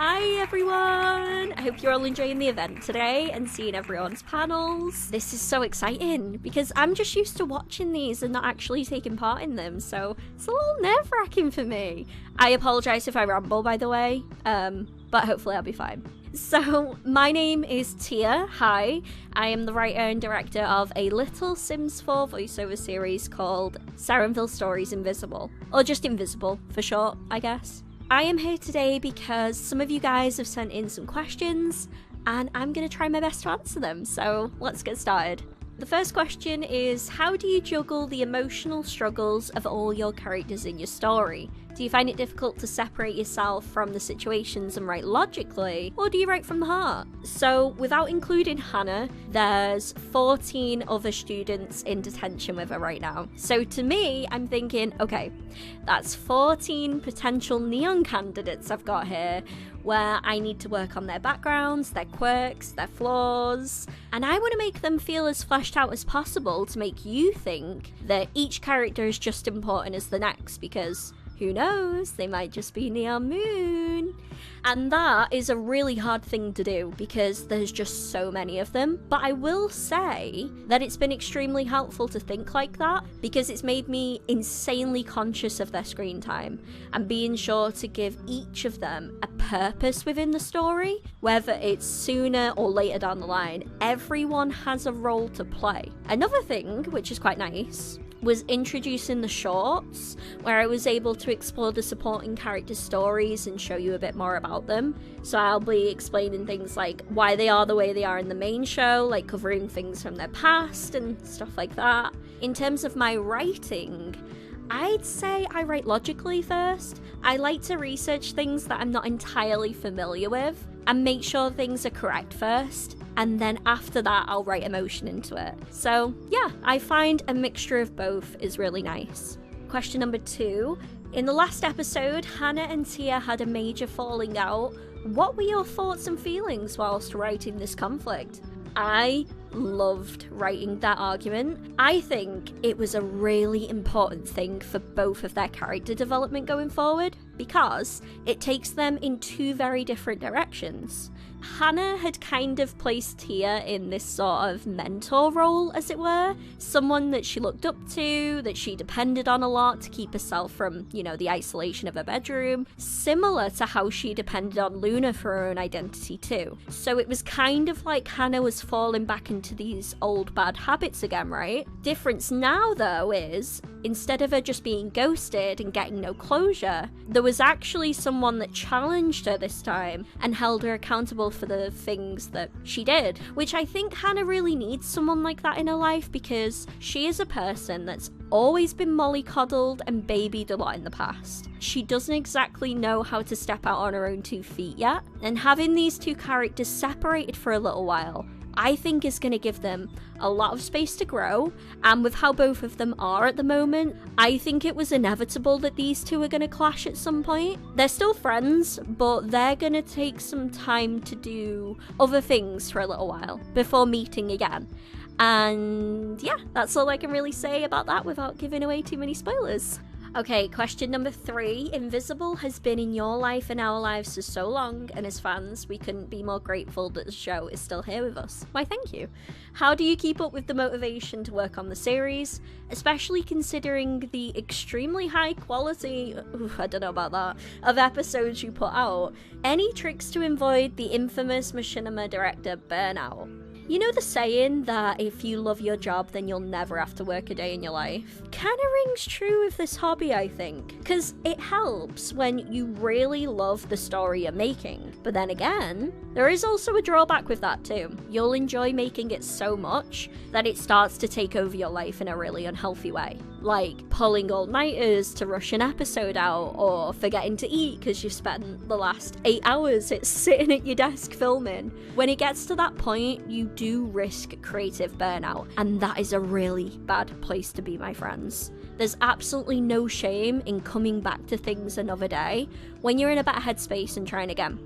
Hi everyone! I hope you're all enjoying the event today and seeing everyone's panels. This is so exciting because I'm just used to watching these and not actually taking part in them, so it's a little nerve-wracking for me. I apologise if I ramble, by the way, but hopefully I'll be fine. So, my name is Tia. Hi, I am the writer and director of a little Sims 4 voiceover series called Serenville Stories Invisible, or just Invisible for short, I guess. I am here today because some of you guys have sent in some questions, and I'm going to try my best to answer them, so let's get started. The first question is, how do you juggle the emotional struggles of all your characters in your story? Do you find it difficult to separate yourself from the situations and write logically, or do you write from the heart? So, without including Hannah, there's 14 other students in detention with her right now. So to me, I'm thinking, okay, that's 14 potential neon candidates I've got here, where I need to work on their backgrounds, their quirks, their flaws, and I want to make them feel as fleshed out as possible to make you think that each character is just important as the next, because who knows, they might just be Neon Moon. And that is a really hard thing to do because there's just so many of them. But I will say that it's been extremely helpful to think like that because it's made me insanely conscious of their screen time and being sure to give each of them a purpose within the story, whether it's sooner or later down the line. Everyone has a role to play. Another thing, which is quite nice, was introducing the shorts, where I was able to explore the supporting character stories and show you a bit more about them. So I'll be explaining things like why they are the way they are in the main show, like covering things from their past and stuff like that. In terms of my writing, I'd say I write logically first. I like to research things that I'm not entirely familiar with and make sure things are correct first. And then after that, I'll write emotion into it. So yeah, I find a mixture of both is really nice. Question number 2. In the last episode, Hannah and Tia had a major falling out. What were your thoughts and feelings whilst writing this conflict? I loved writing that argument. I think it was a really important thing for both of their character development going forward because it takes them in two very different directions. Hannah had kind of placed Tia in this sort of mentor role, as it were. Someone that she looked up to, that she depended on a lot to keep herself from, the isolation of her bedroom. Similar to how she depended on Luna for her own identity too. So it was kind of like Hannah was falling back into these old bad habits again, right? Difference now, though, is instead of her just being ghosted and getting no closure, there was actually someone that challenged her this time and held her accountable for the things that she did, which I think Hannah really needs someone like that in her life because she is a person that's always been mollycoddled and babied a lot in the past. She doesn't exactly know how to step out on her own 2 feet yet, and having these two characters separated for a little while I think is going to give them a lot of space to grow, and with how both of them are at the moment, I think it was inevitable that these two are going to clash at some point. They're still friends, but they're going to take some time to do other things for a little while before meeting again. And yeah, that's all I can really say about that without giving away too many spoilers. Okay, question number 3. Invisible has been in your life and our lives for so long, and as fans, we couldn't be more grateful that the show is still here with us. Why, thank you. How do you keep up with the motivation to work on the series, especially considering the extremely high quality, I don't know about that, of episodes you put out? Any tricks to avoid the infamous machinima director burnout? You know the saying that if you love your job, then you'll never have to work a day in your life? Kinda rings true with this hobby, I think. Because it helps when you really love the story you're making. But then again, there is also a drawback with that too. You'll enjoy making it so much that it starts to take over your life in a really unhealthy way. Like pulling all-nighters to rush an episode out, or forgetting to eat because you've spent the last 8 hours sitting at your desk filming. When it gets to that point, you do risk creative burnout, and that is a really bad place to be, my friends. There's absolutely no shame in coming back to things another day when you're in a better headspace and trying again.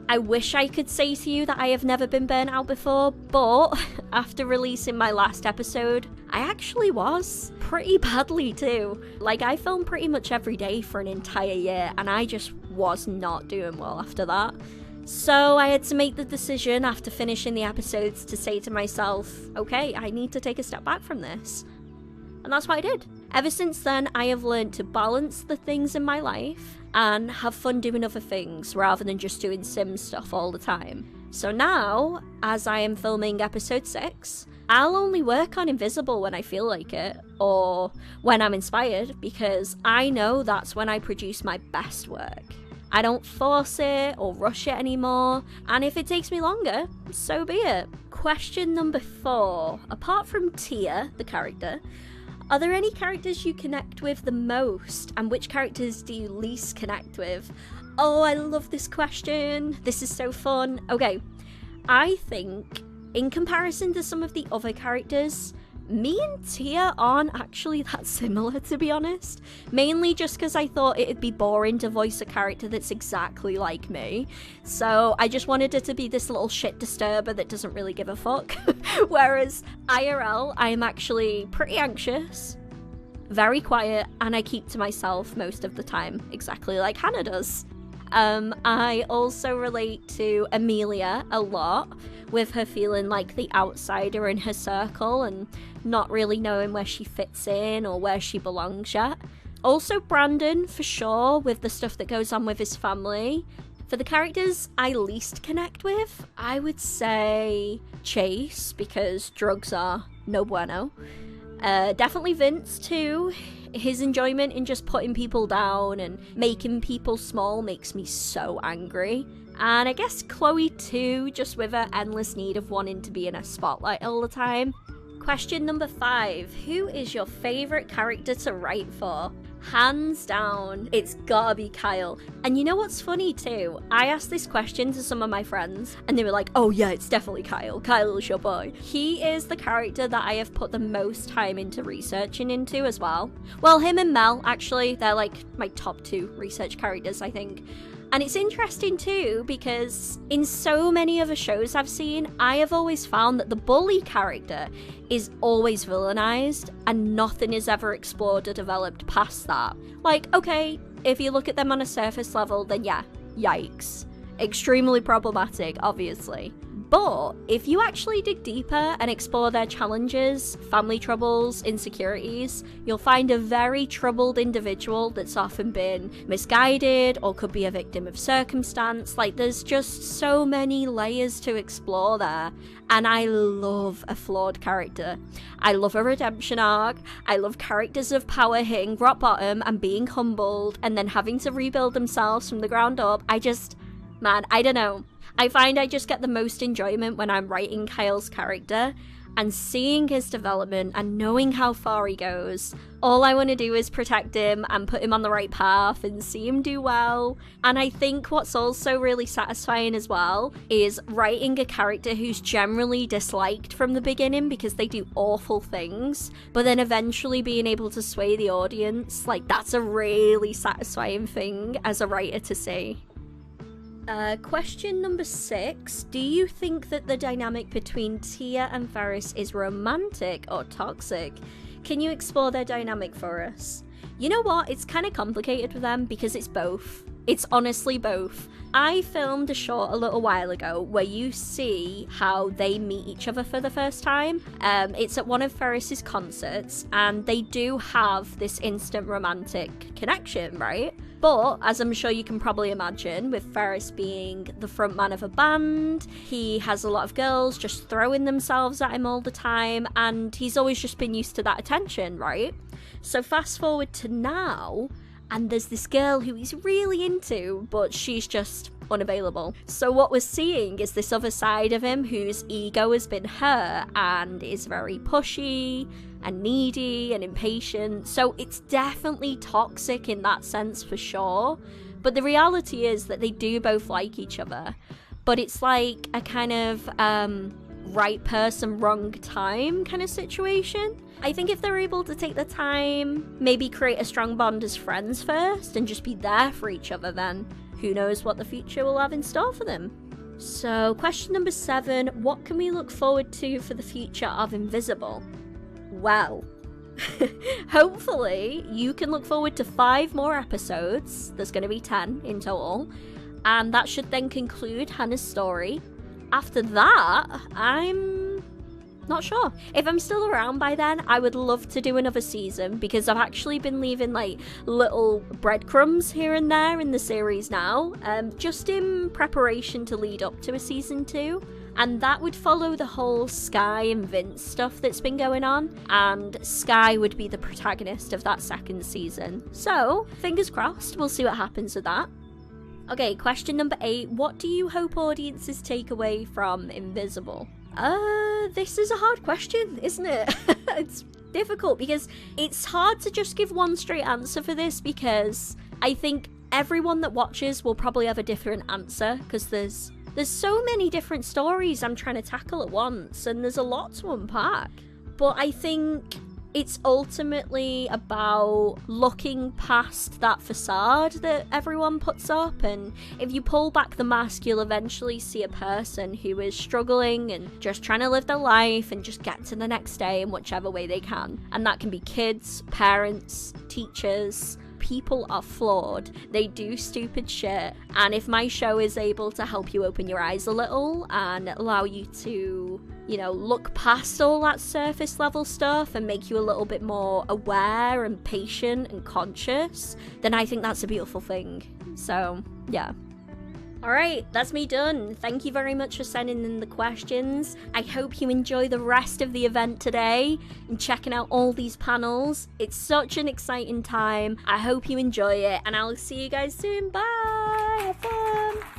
I wish I could say to you that I have never been burnt out before, but after releasing my last episode, I actually was. Pretty badly too. Like, I filmed pretty much every day for an entire year, and I just was not doing well after that. So I had to make the decision after finishing the episodes to say to myself, okay, I need to take a step back from this. And that's what I did. Ever since then, I have learned to balance the things in my life and have fun doing other things rather than just doing Sims stuff all the time. So now, as I am filming episode 6, I'll only work on Invisible when I feel like it, or when I'm inspired, because I know that's when I produce my best work. I don't force it or rush it anymore, and if it takes me longer, so be it. Question number 4. Apart from Tia, the character, are there any characters you connect with the most, and which characters do you least connect with? Oh, I love this question. This is so fun. Okay, I think in comparison to some of the other characters, me and Tia aren't actually that similar, to be honest. Mainly just because I thought it'd be boring to voice a character that's exactly like me. So I just wanted it to be this little shit disturber that doesn't really give a fuck. Whereas IRL, I am actually pretty anxious, very quiet, and I keep to myself most of the time, exactly like Hannah does. I also relate to Amelia a lot, with her feeling like the outsider in her circle and not really knowing where she fits in or where she belongs yet. Also Brandon, for sure, with the stuff that goes on with his family. For the characters I least connect with, I would say Chase, because drugs are no bueno. Definitely Vince too. His enjoyment in just putting people down and making people small makes me so angry. And I guess Chloe too, just with her endless need of wanting to be in a spotlight all the time. Question number 5. Who is your favourite character to write for? Hands down, it's gotta be Kyle. And you know what's funny too? I asked this question to some of my friends and they were like, oh yeah, it's definitely Kyle. Kyle's your boy. He is the character that I have put the most time into researching into as well. Well, him and Mel, actually, they're like my top 2 research characters, I think. And it's interesting too, because in so many other shows I've seen, I have always found that the bully character is always villainized and nothing is ever explored or developed past that. Like, okay, if you look at them on a surface level, then yeah, yikes. Extremely problematic, obviously. But if you actually dig deeper and explore their challenges, family troubles, insecurities, you'll find a very troubled individual that's often been misguided or could be a victim of circumstance. Like, there's just so many layers to explore there. And I love a flawed character. I love a redemption arc. I love characters of power hitting rock bottom and being humbled and then having to rebuild themselves from the ground up. I don't know. I find I just get the most enjoyment when I'm writing Kyle's character and seeing his development and knowing how far he goes. All I want to do is protect him and put him on the right path and see him do well. And I think what's also really satisfying as well is writing a character who's generally disliked from the beginning because they do awful things, but then eventually being able to sway the audience. Like, that's a really satisfying thing as a writer to see. Question number 6. Do you think that the dynamic between Tia and Ferris is romantic or toxic? Can you explore their dynamic for us? You know what? It's kind of complicated with them because it's both. It's honestly both. I filmed a short a little while ago where you see how they meet each other for the first time. It's at one of Ferris's concerts and they do have this instant romantic connection, right? But, as I'm sure you can probably imagine, with Ferris being the frontman of a band, he has a lot of girls just throwing themselves at him all the time, and he's always just been used to that attention, right? So fast forward to now, and there's this girl who he's really into, but she's just unavailable. So what we're seeing is this other side of him whose ego has been hurt and is very pushy and needy and impatient. So it's definitely toxic in that sense for sure. But the reality is that they do both like each other. But it's like a kind of right person, wrong time kind of situation. I think if they're able to take the time, maybe create a strong bond as friends first and just be there for each other, then who knows what the future will have in store for them. So question number 7, what can we look forward to for the future of Invisible? Well, hopefully you can look forward to 5 more episodes. There's going to be 10 in total. And that should then conclude Hannah's story. After that, I'm not sure. If I'm still around by then, I would love to do another season, because I've actually been leaving like little breadcrumbs here and there in the series now, just in preparation to lead up to a season 2. And that would follow the whole Sky and Vince stuff that's been going on, and Sky would be the protagonist of that 2nd season. So, fingers crossed, we'll see what happens with that. Okay, question number 8. What do you hope audiences take away from Invisible? This is a hard question, isn't it? It's difficult because it's hard to just give one straight answer for this, because I think everyone that watches will probably have a different answer, because there's so many different stories I'm trying to tackle at once, and there's a lot to unpack. But I think it's ultimately about looking past that facade that everyone puts up, and if you pull back the mask, you'll eventually see a person who is struggling and just trying to live their life and just get to the next day in whichever way they can. And that can be kids, parents, teachers. People are flawed. They do stupid shit. And if my show is able to help you open your eyes a little and allow you to, you know, look past all that surface level stuff and make you a little bit more aware and patient and conscious, then I think that's a beautiful thing. So, yeah. Alright, that's me done. Thank you very much for sending in the questions. I hope you enjoy the rest of the event today and checking out all these panels. It's such an exciting time. I hope you enjoy it, and I'll see you guys soon. Bye! Have fun!